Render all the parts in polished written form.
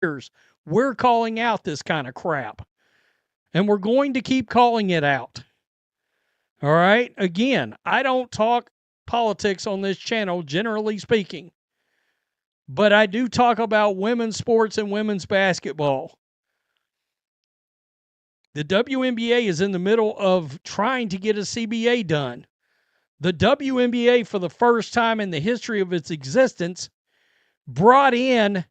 years, we're calling out this kind of crap. And we're going to keep calling it out. All right? Again, I don't talk politics on this channel, generally speaking. But I do talk about women's sports and women's basketball. The WNBA is in the middle of trying to get a CBA done. The WNBA, for the first time in the history of its existence, brought in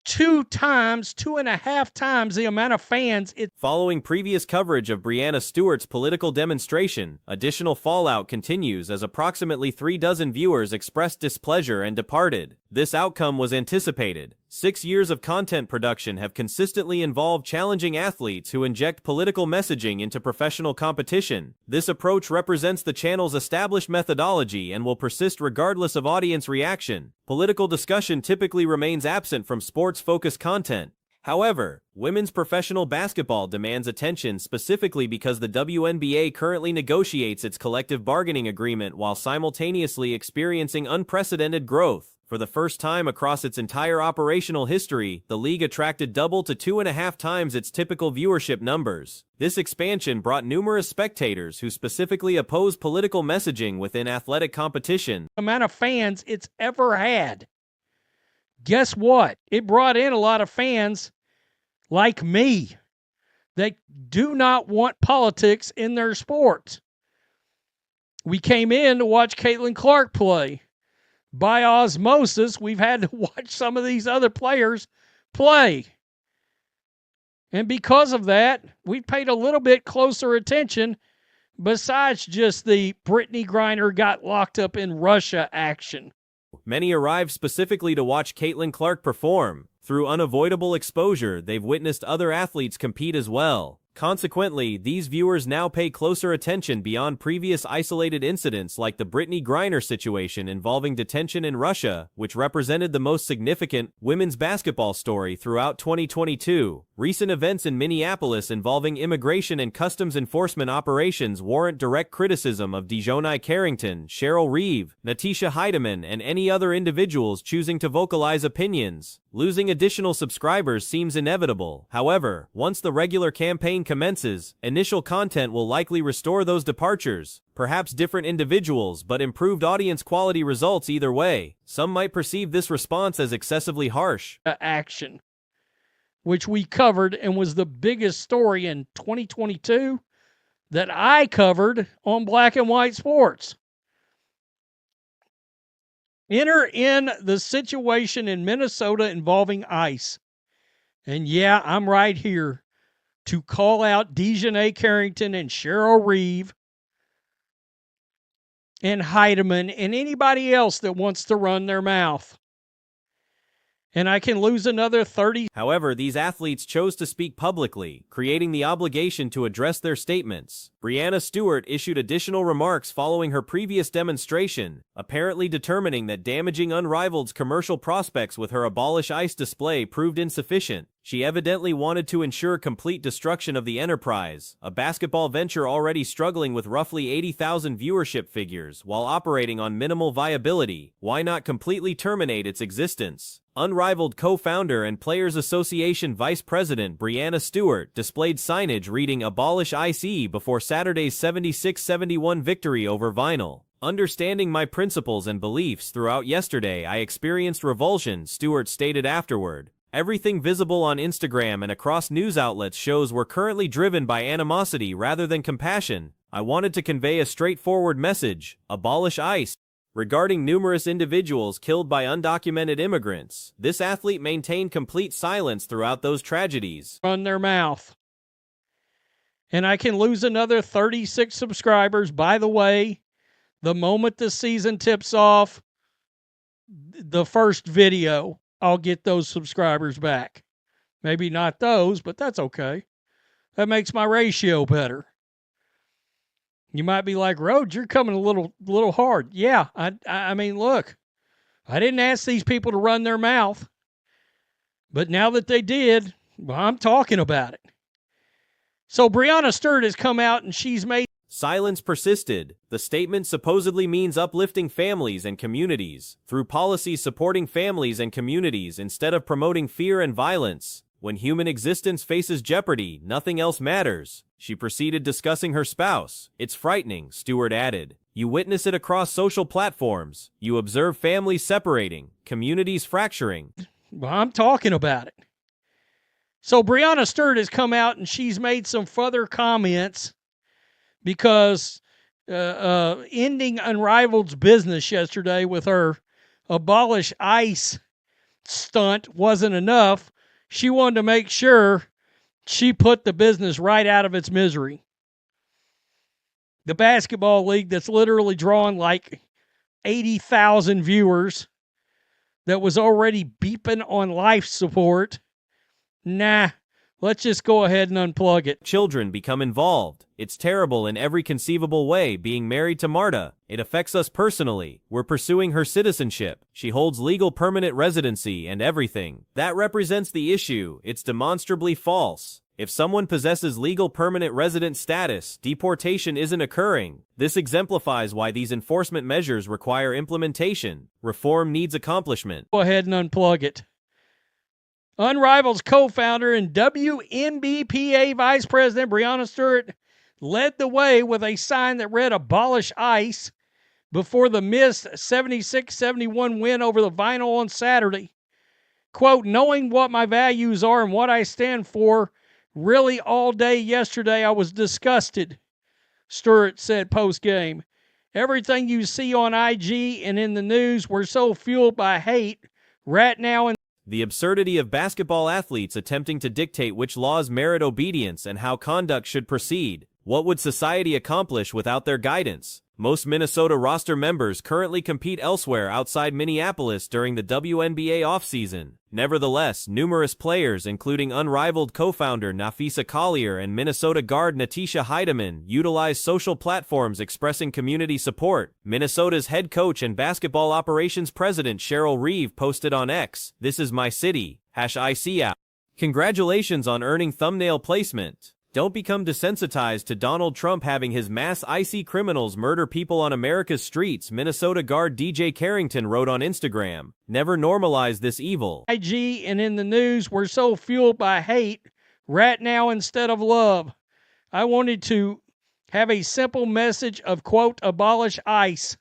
2.5 times the amount of fans. Following previous coverage of Breanna Stewart's political demonstration, additional fallout continues as approximately 36 viewers expressed displeasure and departed. This outcome was anticipated. 6 years of content production have consistently involved challenging athletes who inject political messaging into professional competition. This approach represents the channel's established methodology and will persist regardless of audience reaction. Political discussion typically remains absent from sports-focused content. However, women's professional basketball demands attention specifically because the WNBA currently negotiates its collective bargaining agreement while simultaneously experiencing unprecedented growth. For the first time across its entire operational history, the league attracted double to 2.5 times its typical viewership numbers. This expansion brought numerous spectators who specifically oppose political messaging within athletic competition. The amount of fans it's ever had. Guess what? It brought in a lot of fans like me that do not want politics in their sports. We came in to watch Caitlin Clark play. By osmosis, we've had to watch some of these other players play. And because of that, we paid a little bit closer attention besides just the Brittany Griner got locked up in Russia action. Many arrived specifically to watch Caitlin Clark perform. Through unavoidable exposure, they've witnessed other athletes compete as well. Consequently, these viewers now pay closer attention beyond previous isolated incidents like the Brittany Griner situation involving detention in Russia, which represented the most significant women's basketball story throughout 2022. Recent events in Minneapolis involving immigration and customs enforcement operations warrant direct criticism of Dijonai Carrington, Cheryl Reeve, Natisha Heidemann, and any other individuals choosing to vocalize opinions. Losing additional subscribers seems inevitable. However, once the regular campaign commences, initial content will likely restore those departures. Perhaps different individuals, but improved audience quality results either way. Some might perceive this response as excessively harsh. Action, which we covered and was the biggest story in 2022 that I covered on Black and White Sports. Enter in the situation in Minnesota involving ICE. And yeah, I'm right here to call out Dijonai Carrington and Cheryl Reeve and Heidemann and anybody else that wants to run their mouth. And I can lose another 30. However, these athletes chose to speak publicly, creating the obligation to address their statements. Breanna Stewart issued additional remarks following her previous demonstration, apparently determining that damaging Unrivaled's commercial prospects with her Abolish ICE display proved insufficient. She evidently wanted to ensure complete destruction of the enterprise, a basketball venture already struggling with roughly 80,000 viewership figures while operating on minimal viability. Why not completely terminate its existence? Unrivaled co-founder and Players Association Vice President Breanna Stewart displayed signage reading Abolish ICE before Saturday's 76-71 victory over Vinyl. Understanding my principles and beliefs throughout yesterday, I experienced revulsion, Stewart stated afterward. Everything visible on Instagram and across news outlets shows we're currently driven by animosity rather than compassion. I wanted to convey a straightforward message: abolish ICE. Regarding numerous individuals killed by undocumented immigrants, this athlete maintained complete silence throughout those tragedies. Run their mouth. And I can lose another 36 subscribers. By the way, the moment the season tips off, the first video, I'll get those subscribers back. Maybe not those, but that's okay. That makes my ratio better. You might be like, Rhodes, you're coming a little hard. Yeah, I mean, look, I didn't ask these people to run their mouth, but now that they did, well, I'm talking about it. So Breanna Stewart has come out and she's made Silence persisted. The statement supposedly means uplifting families and communities through policies supporting families and communities instead of promoting fear and violence. When human existence faces jeopardy, nothing else matters. She proceeded discussing her spouse. It's frightening, Stewart added. You witness it across social platforms. You observe families separating, communities fracturing. Well, I'm talking about it. So Breonna Stewart has come out and she's made some further comments because ending Unrivaled's business yesterday with her abolish ICE stunt wasn't enough. She wanted to make sure she put the business right out of its misery. The basketball league that's literally drawn like 80,000 viewers, that was already beeping on life support. Nah, let's just go ahead and unplug it. Children become involved. It's terrible in every conceivable way being married to Marta. It affects us personally. We're pursuing her citizenship. She holds legal permanent residency and everything. That represents the issue. It's demonstrably false. If someone possesses legal permanent resident status, deportation isn't occurring. This exemplifies why these enforcement measures require implementation. Reform needs accomplishment. Go ahead and unplug it. Unrivaled's co-founder and WNBA vice president Breonna Stewart led the way with a sign that read "Abolish ICE" before the missed 76-71 win over the Vinyl on Saturday. Quote, knowing what my values are and what I stand for, really all day yesterday I was disgusted, Stewart said post-game. Everything you see on IG and in the news were so fueled by hate right now. The absurdity of basketball athletes attempting to dictate which laws merit obedience and how conduct should proceed. What would society accomplish without their guidance? Most Minnesota roster members currently compete elsewhere outside Minneapolis during the WNBA offseason. Nevertheless, numerous players, including Unrivaled co-founder Nafisa Collier and Minnesota guard Natisha Heidemann, utilize social platforms expressing community support. Minnesota's head coach and basketball operations president Cheryl Reeve posted on X, "This is my city, #IC out. Congratulations on earning thumbnail placement. Don't become desensitized to Donald Trump having his mass icy criminals murder people on America's streets," Minnesota guard DJ Carrington wrote on Instagram. Never normalize this evil. IG and in the news were so fueled by hate right now instead of love. I wanted to have a simple message of, quote, abolish ICE.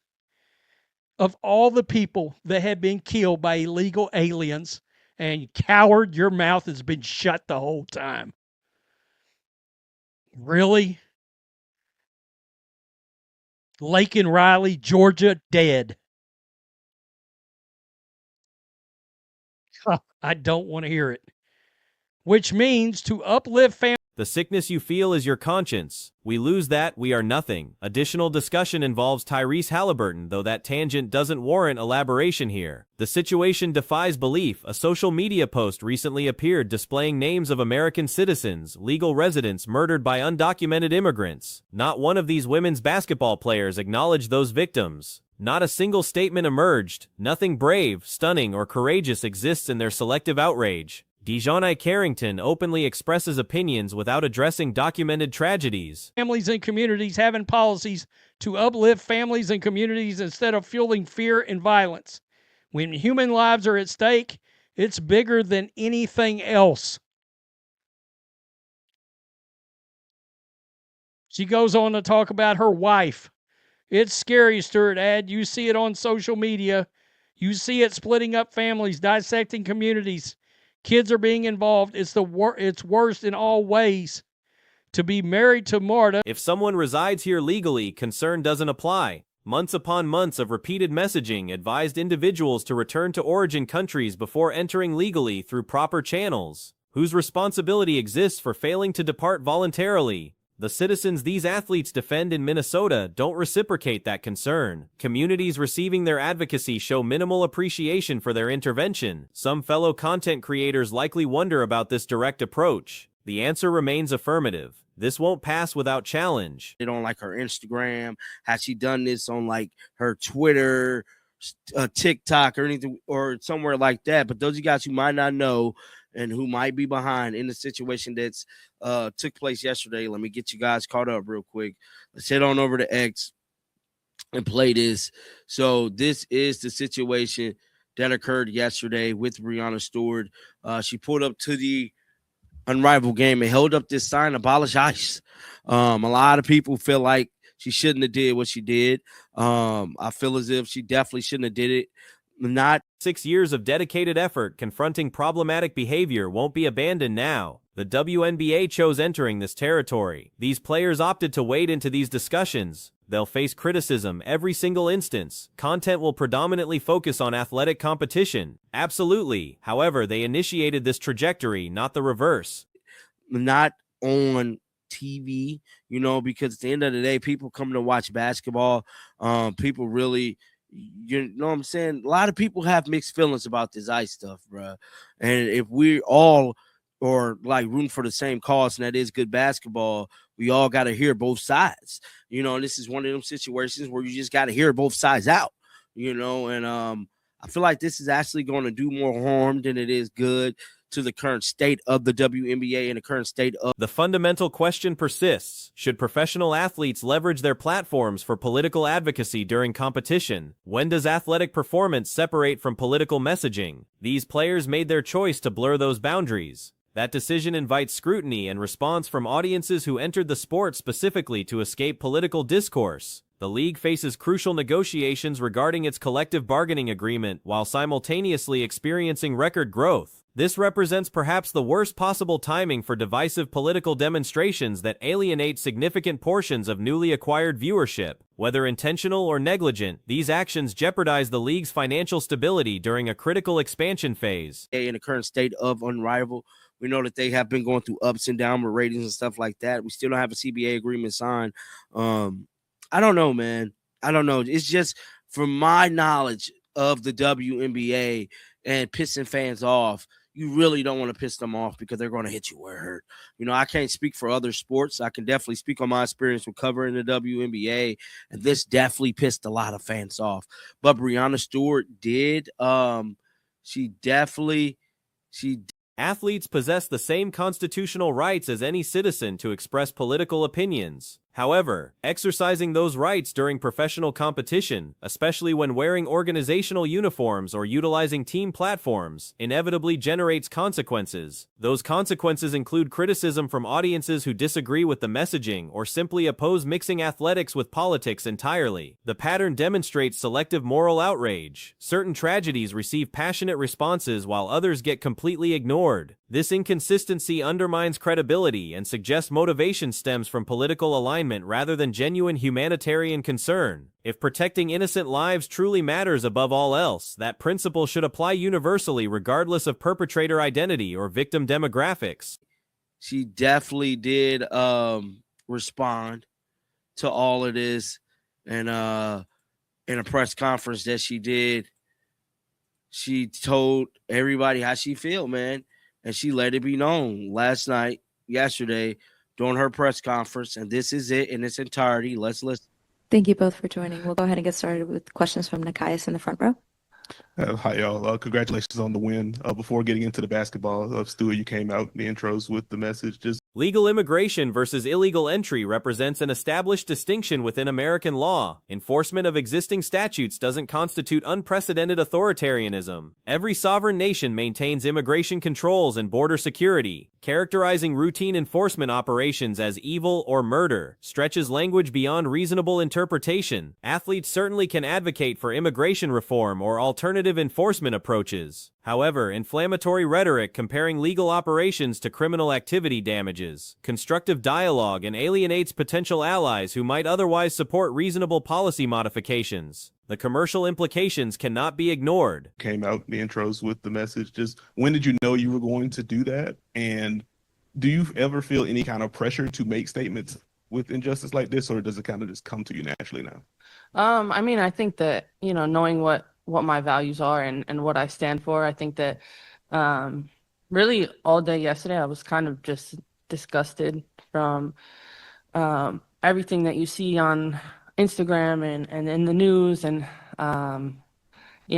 Of all the people that had been killed by illegal aliens, and coward, your mouth has been shut the whole time. Really? Laken Riley, Georgia, dead. I don't want to hear it. Which means to uplift families. The sickness you feel is your conscience. We lose that, we are nothing. Additional discussion involves Tyrese Halliburton, though that tangent doesn't warrant elaboration here. The situation defies belief. A social media post recently appeared displaying names of American citizens, legal residents murdered by undocumented immigrants. Not one of these women's basketball players acknowledged those victims. Not a single statement emerged. Nothing brave, stunning, or courageous exists in their selective outrage. Dijonai Carrington openly expresses opinions without addressing documented tragedies. Families and communities having policies to uplift families and communities instead of fueling fear and violence. When human lives are at stake, it's bigger than anything else. She goes on to talk about her wife. It's scary, Stewart added. You see it on social media. You see it splitting up families, dissecting communities. Kids are being involved. It's worst in all ways. To be married to Marta. If someone resides here legally, concern doesn't apply. Months upon months of repeated messaging advised individuals to return to origin countries before entering legally through proper channels. Whose responsibility exists for failing to depart voluntarily? The citizens these athletes defend in Minnesota don't reciprocate that concern. Communities receiving their advocacy show minimal appreciation for their intervention. Some fellow content creators likely wonder about this direct approach. The answer remains affirmative. This won't pass without challenge. It on like her Instagram, has she done this on like her Twitter, TikTok, or anything, or somewhere like that? But those of you guys who might not know, and who might be behind in the situation that's took place yesterday. Let me get you guys caught up real quick. Let's head on over to X and play this. So this is the situation that occurred yesterday with Breonna Stewart. She pulled up to the Unrivaled game and held up this sign, abolish ICE. A lot of people feel like she shouldn't have did what she did. I feel as if she definitely shouldn't have did it. Not 6 years of dedicated effort confronting problematic behavior won't be abandoned now. The WNBA chose entering this territory. These players opted to wade into these discussions. They'll face criticism every single instance. Content will predominantly focus on athletic competition. Absolutely. However, they initiated this trajectory, not the reverse. Not on TV, because at the end of the day, people come to watch basketball. People really, you know what I'm saying? A lot of people have mixed feelings about this ICE stuff, bro. And if we all are like rooting for the same cause, and that is good basketball, we all got to hear both sides. And this is one of them situations where you just got to hear both sides out, and I feel like this is actually going to do more harm than it is good to the current state of the WNBA and the current state of. The fundamental question persists. Should professional athletes leverage their platforms for political advocacy during competition? When does athletic performance separate from political messaging? These players made their choice to blur those boundaries. That decision invites scrutiny and response from audiences who entered the sport specifically to escape political discourse. The league faces crucial negotiations regarding its collective bargaining agreement while simultaneously experiencing record growth. This represents perhaps the worst possible timing for divisive political demonstrations that alienate significant portions of newly acquired viewership. Whether intentional or negligent, these actions jeopardize the league's financial stability during a critical expansion phase. In the current state of Unrivaled, we know that they have been going through ups and downs with ratings and stuff like that. We still don't have a CBA agreement signed. I don't know, man. I don't know. It's just from my knowledge of the WNBA and pissing fans off, you really don't want to piss them off because they're going to hit you where it hurt. I can't speak for other sports. I can definitely speak on my experience with covering the WNBA, and this definitely pissed a lot of fans off. But Breonna Stewart did. Athletes possess the same constitutional rights as any citizen to express political opinions. However, exercising those rights during professional competition, especially when wearing organizational uniforms or utilizing team platforms, inevitably generates consequences. Those consequences include criticism from audiences who disagree with the messaging or simply oppose mixing athletics with politics entirely. The pattern demonstrates selective moral outrage. Certain tragedies receive passionate responses while others get completely ignored. This inconsistency undermines credibility and suggests motivation stems from political alignment rather than genuine humanitarian concern. If protecting innocent lives truly matters above all else, that principle should apply universally regardless of perpetrator identity or victim demographics. She definitely did respond to all of this, and in a press conference that she did, she told everybody how she feel, man. And she let it be known yesterday, during her press conference. And this is it in its entirety. Let's listen. Thank you both for joining. We'll go ahead and get started with questions from Nikias in the front row. Hi, y'all. Congratulations on the win. Before getting into the basketball, Stuart, you came out in the intros with the message. Legal immigration versus illegal entry represents an established distinction within American law. Enforcement of existing statutes doesn't constitute unprecedented authoritarianism. Every sovereign nation maintains immigration controls and border security. Characterizing routine enforcement operations as evil or murder stretches language beyond reasonable interpretation. Athletes certainly can advocate for immigration reform or alternative enforcement approaches. However, inflammatory rhetoric comparing legal operations to criminal activity damages constructive dialogue and alienates potential allies who might otherwise support reasonable policy modifications. The commercial implications cannot be ignored. Came out in the intros with the message. When did you know you were going to do that? And do you ever feel any kind of pressure to make statements with injustice like this, or does it kind of just come to you naturally now? I think that, knowing what my values are and what I stand for, I think that really all day yesterday I was kind of just disgusted from everything that you see on Instagram and in the news, and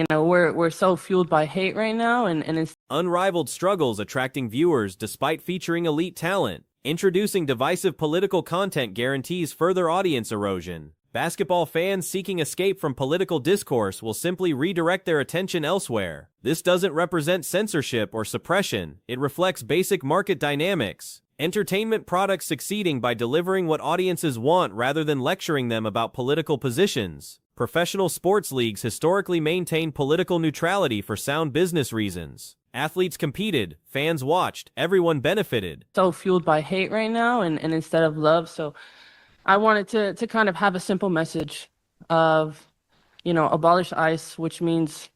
we're so fueled by hate right now, and it's Unrivaled struggles attracting viewers despite featuring elite talent. Introducing divisive political content guarantees further audience erosion. Basketball fans seeking escape from political discourse will simply redirect their attention elsewhere. This doesn't represent censorship or suppression, it reflects basic market dynamics. Entertainment products succeeding by delivering what audiences want rather than lecturing them about political positions. Professional sports leagues historically maintain political neutrality for sound business reasons. Athletes competed, fans watched, everyone benefited. So fueled by hate right now and instead of love. So I wanted to kind of have a simple message of, abolish ICE, which means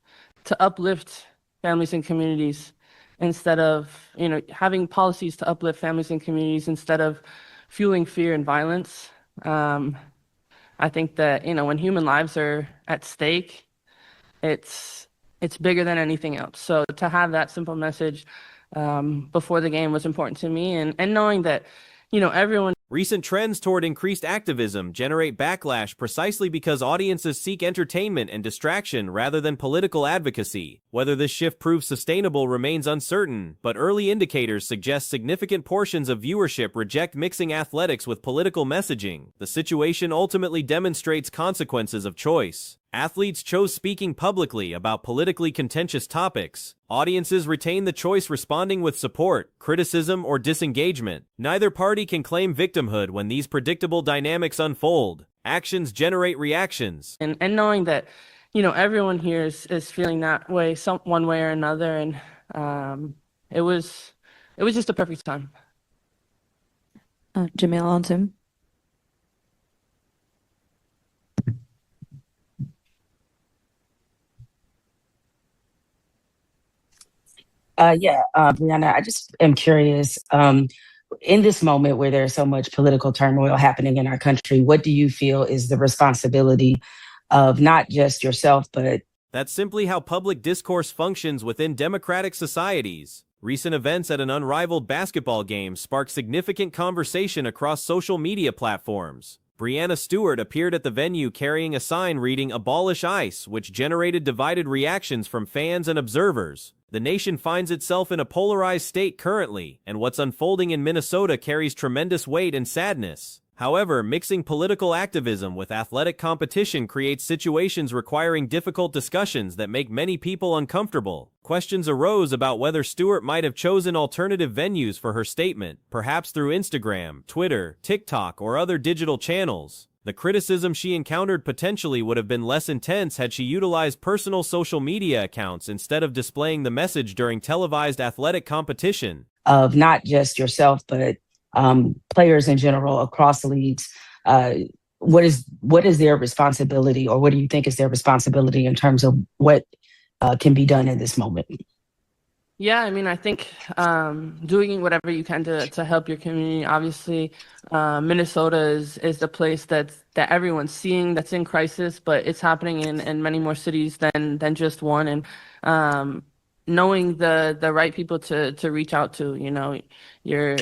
to uplift families and communities instead of, having policies to uplift families and communities instead of fueling fear and violence. I think that, when human lives are at stake, it's bigger than anything else. So to have that simple message before the game was important to me, and knowing that, everyone. Recent trends toward increased activism generate backlash precisely because audiences seek entertainment and distraction rather than political advocacy. Whether this shift proves sustainable remains uncertain, but early indicators suggest significant portions of viewership reject mixing athletics with political messaging. The situation ultimately demonstrates consequences of choice. Athletes chose speaking publicly about politically contentious topics. Audiences retain the choice responding with support, criticism, or disengagement. Neither party can claim victimhood when these predictable dynamics unfold. Actions generate reactions. And knowing that, everyone here is feeling that way, one way or another, and it was just a perfect time. Jamil on Zoom. Brianna, I just am curious, in this moment where there's so much political turmoil happening in our country, what do you feel is the responsibility of not just yourself, but... That's simply how public discourse functions within democratic societies. Recent events at an unrivaled basketball game sparked significant conversation across social media platforms. Breanna Stewart appeared at the venue carrying a sign reading "Abolish ICE," which generated divided reactions from fans and observers. The nation finds itself in a polarized state currently, and what's unfolding in Minnesota carries tremendous weight and sadness. However, mixing political activism with athletic competition creates situations requiring difficult discussions that make many people uncomfortable. Questions arose about whether Stewart might have chosen alternative venues for her statement, perhaps through Instagram, Twitter, TikTok, or other digital channels. The criticism she encountered potentially would have been less intense had she utilized personal social media accounts instead of displaying the message during televised athletic competition. Of not just yourself, but players in general across the leagues, what is their responsibility, or what do you think is their responsibility in terms of what can be done in this moment? Yeah, I think doing whatever you can to help your community. Obviously, Minnesota is the place that everyone's seeing that's in crisis, but it's happening in many more cities than just one. And knowing the right people to reach out to, your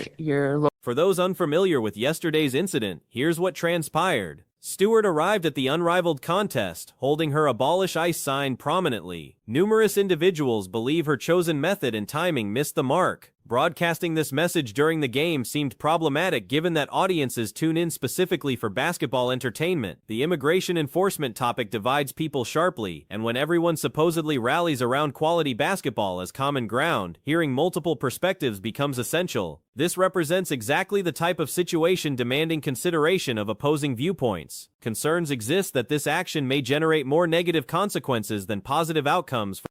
local. For those unfamiliar with yesterday's incident, here's what transpired. Stewart arrived at the unrivaled contest, holding her "Abolish ICE" sign prominently. Numerous individuals believe her chosen method and timing missed the mark. Broadcasting this message during the game seemed problematic given that audiences tune in specifically for basketball entertainment. The immigration enforcement topic divides people sharply, and when everyone supposedly rallies around quality basketball as common ground, hearing multiple perspectives becomes essential. This represents exactly the type of situation demanding consideration of opposing viewpoints. Concerns exist that this action may generate more negative consequences than positive outcomes.